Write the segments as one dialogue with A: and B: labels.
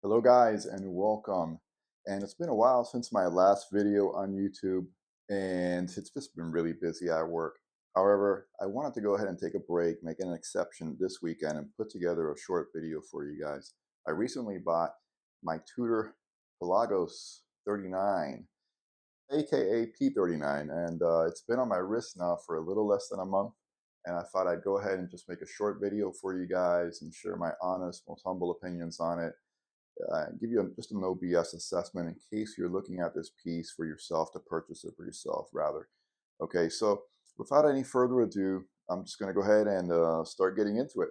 A: Hello guys and welcome. And it's been a while since my last video on YouTube and it's just been really busy at work. However, I wanted to go ahead and take a break, make an exception this weekend and put together a short video for you guys. I recently bought my Tudor Pelagos 39, aka P39, and it's been on my wrist now for a little less than a month. And I thought I'd go ahead and just make a short video for you guys and share my honest, most humble opinions on it, give you just a no BS assessment in case you're looking at this piece for yourself, to purchase it for yourself rather. Okay, so without any further ado, I'm just going to go ahead and start getting into it.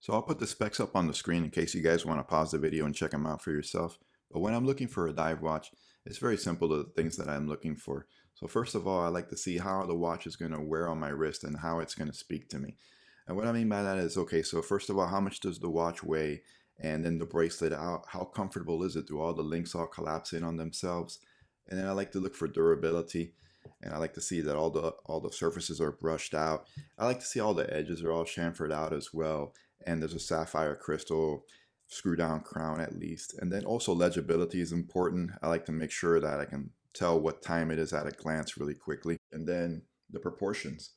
A: So I'll put the specs up on the screen in case you guys want to pause the video and check them out for yourself. But when I'm looking for a dive watch, it's very simple, the things that I'm looking for. So first of all, I like to see how the watch is going to wear on my wrist and how it's going to speak to me. And what I mean by that is, okay, so first of all, how much does the watch weigh? And then the bracelet, how comfortable is it? Do all the links all collapse in on themselves? And then I like to look for durability, and I like to see that all the surfaces are brushed out. I like to see all the edges are all chamfered out as well, and there's a sapphire crystal screw down crown at least. And then also legibility is important. I like to make sure that I can tell what time it is at a glance really quickly. And then the proportions,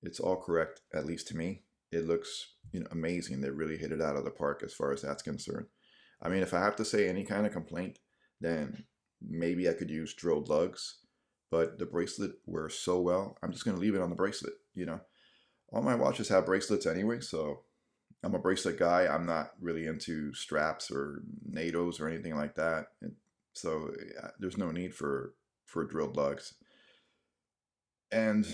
A: it's all correct, at least to me. It looks, amazing. They really hit it out of the park as far as that's concerned. I mean, if I have to say any kind of complaint, then maybe I could use drilled lugs, but the bracelet wears so well, I'm just going to leave it on the bracelet. All my watches have bracelets anyway, so I'm a bracelet guy. I'm not really into straps or NATOs or anything like that. So there's no need for drilled lugs. And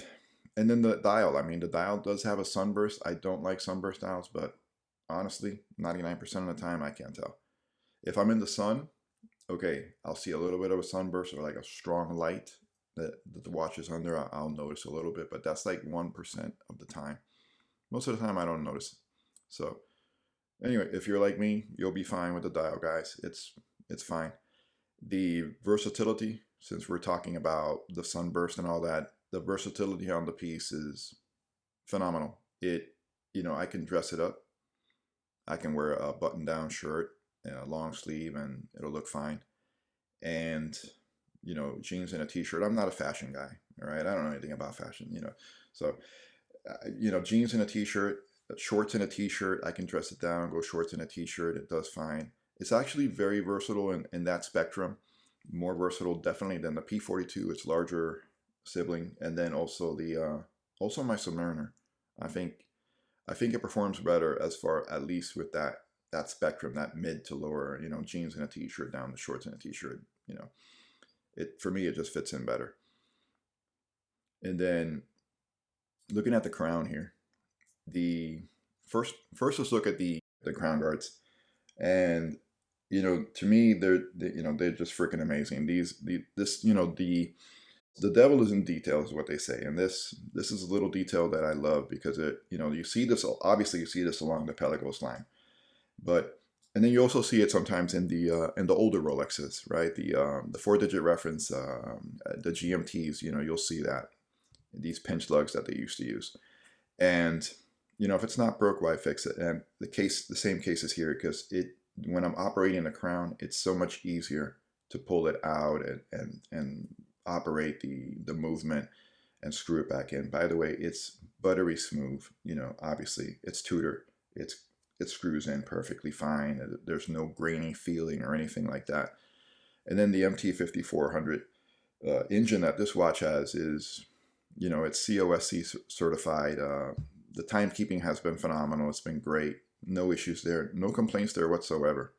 A: then the dial. I mean, the dial does have a sunburst. I don't like sunburst dials, but honestly, 99% of the time I can't tell. If I'm in the sun, okay, I'll see a little bit of a sunburst or like a strong light that the watch is under. I'll notice a little bit, but that's like 1% of the time. Most of the time I don't notice it. So anyway, if you're like me, you'll be fine with the dial, guys. It's fine. The versatility, since we're talking about the sunburst and all that, the versatility on the piece is phenomenal. I can dress it up. I can wear a button-down shirt and a long sleeve and it'll look fine. And, jeans and a t-shirt. I'm not a fashion guy, all right? I don't know anything about fashion, So, jeans and a t-shirt, shorts and a t-shirt, I can dress it down, go shorts and a t-shirt, it does fine. It's actually very versatile in that spectrum. More versatile definitely than the P42, its larger sibling, and then also also my Submariner. I think it performs better as far, at least with that spectrum, that mid to lower, jeans and a t-shirt down to shorts and a t-shirt. For me it just fits in better. And then looking at the crown here, the first let's look at the crown guards. And to me, they're just freaking amazing. The devil is in details, is what they say, and this is a little detail that I love because you see this, obviously you see this along the Pelagos line, and then you also see it sometimes in the older Rolexes, right? The 4-digit reference, the GMTs, you'll see that these pinch lugs that they used to use, and if it's not broke, why fix it? And the same case is here, because when I'm operating the crown, it's so much easier to pull it out and operate the movement and screw it back in. By the way, it's buttery smooth. Obviously it's Tudor. It screws in perfectly fine. There's no grainy feeling or anything like that. And then the MT5400 engine that this watch has is, it's COSC certified. The timekeeping has been phenomenal. It's been great. No issues there. No complaints there whatsoever.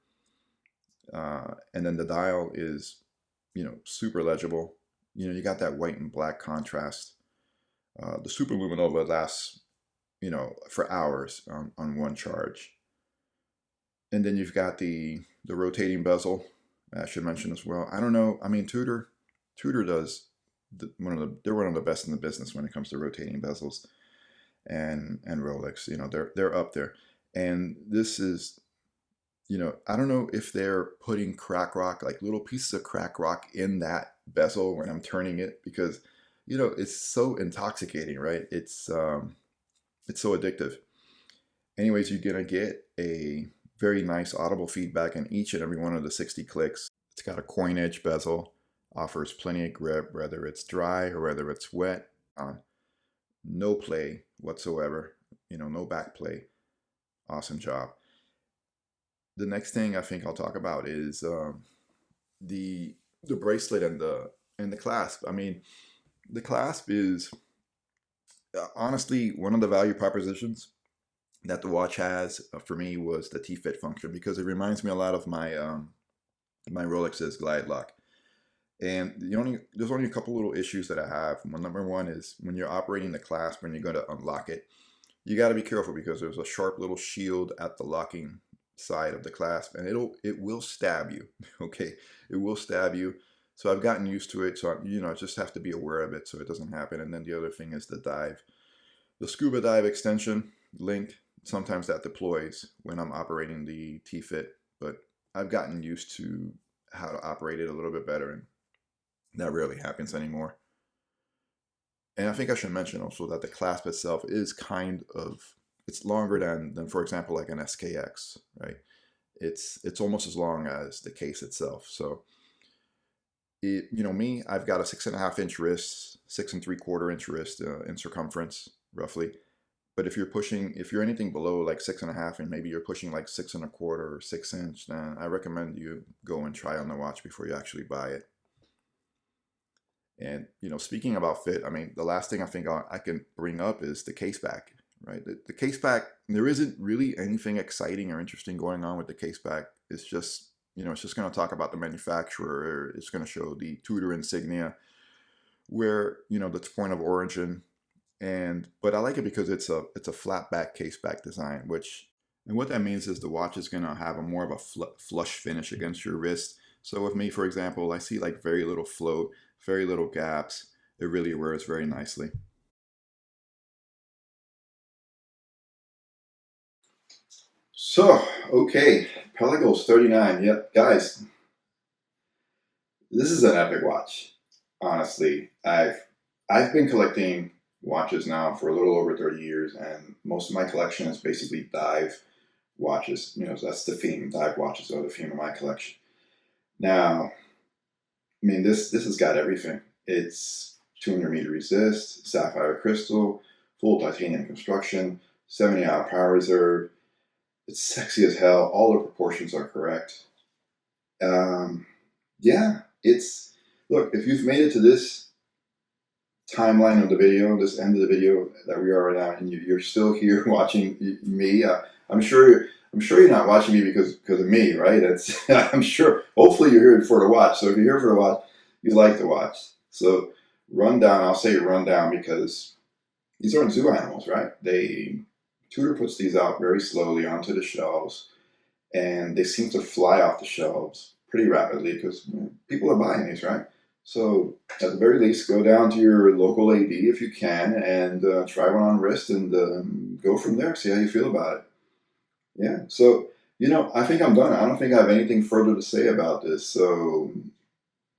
A: And then the dial is, super legible. You got that white and black contrast. The Superluminova lasts, for hours on one charge. And then you've got the rotating bezel, I should mention as well. I don't know. I mean, Tudor does they're one of the best in the business when it comes to rotating bezels. And Rolex, they're up there. And this is, I don't know if they're putting crack rock, like little pieces of crack rock in that bezel when I'm turning it, because, it's so intoxicating, right? It's so addictive. Anyways, you're gonna get a Very nice audible feedback in each and every one of the 60 clicks. It's got a coin edge bezel, offers plenty of grip, whether it's dry or whether it's wet. No play whatsoever, no back play. Awesome job. The next thing I think I'll talk about is the bracelet and the clasp. I mean, the clasp is honestly one of the value propositions that the watch has for me was the T-fit function, because it reminds me a lot of my my Rolex's Glide Lock. And there's only a couple little issues that I have. Well, number one is when you're operating the clasp and you're going to unlock it, you got to be careful because there's a sharp little shield at the locking side of the clasp, and it will stab you. Okay, it will stab you. So I've gotten used to it. So I just have to be aware of it so it doesn't happen. And then the other thing is the dive, the scuba dive extension link. Sometimes that deploys when I'm operating the T-fit, but I've gotten used to how to operate it a little bit better, and that rarely happens anymore. And I think I should mention also that the clasp itself is it's longer than for example, like an SKX, right? It's almost as long as the case itself. So me, I've got a 6.5-inch wrist, 6 3/4-inch wrist in circumference, roughly. But if you're anything below like 6.5, and maybe you're pushing like 6 1/4 or 6-inch, then I recommend you go and try on the watch before you actually buy it. And speaking about fit, I mean, the last thing I think I can bring up is the case back, right? The case back, there isn't really anything exciting or interesting going on with the case back. It's just it's just going to talk about the manufacturer. It's going to show the Tudor insignia, where the point of origin. But I like it because it's a flat back case back design, and what that means is the watch is going to have a more of a flush finish against your wrist. So with me, for example, I see like very little float, very little gaps. It really wears very nicely. So, okay, Pelagos 39. Yep, guys, this is an epic watch. Honestly, I've been collecting watches now for a little over 30 years, and most of my collection is basically dive watches. That's the theme. Dive watches are the theme of my collection. Now, I mean, this has got everything. It's 200-meter resist, sapphire crystal, full titanium construction, 70-hour power reserve. It's sexy as hell. All the proportions are correct. Yeah, look, if you've made it to this timeline of the video, this end of the video that we are right now, and you're still here watching me, I'm sure you're not watching me because of me, right? I'm sure. Hopefully you're here for the watch. So if you're here for the watch, you like the watch. So rundown. I'll say rundown because these aren't zoo animals, right? Tudor puts these out very slowly onto the shelves, and they seem to fly off the shelves pretty rapidly because people are buying these, right? So at the very least, go down to your local AD if you can and try one on wrist and go from there. See how you feel about it. Yeah. So, I think I'm done. I don't think I have anything further to say about this. So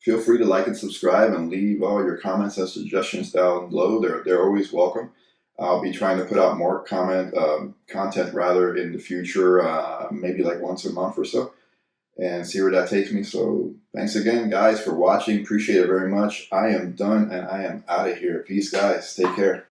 A: feel free to like and subscribe and leave all your comments and suggestions down below. They're always welcome. I'll be trying to put out more content rather in the future, maybe like once a month or so, and see where that takes me. So thanks again, guys, for watching. Appreciate it very much. I am done, and I am out of here. Peace, guys. Take care.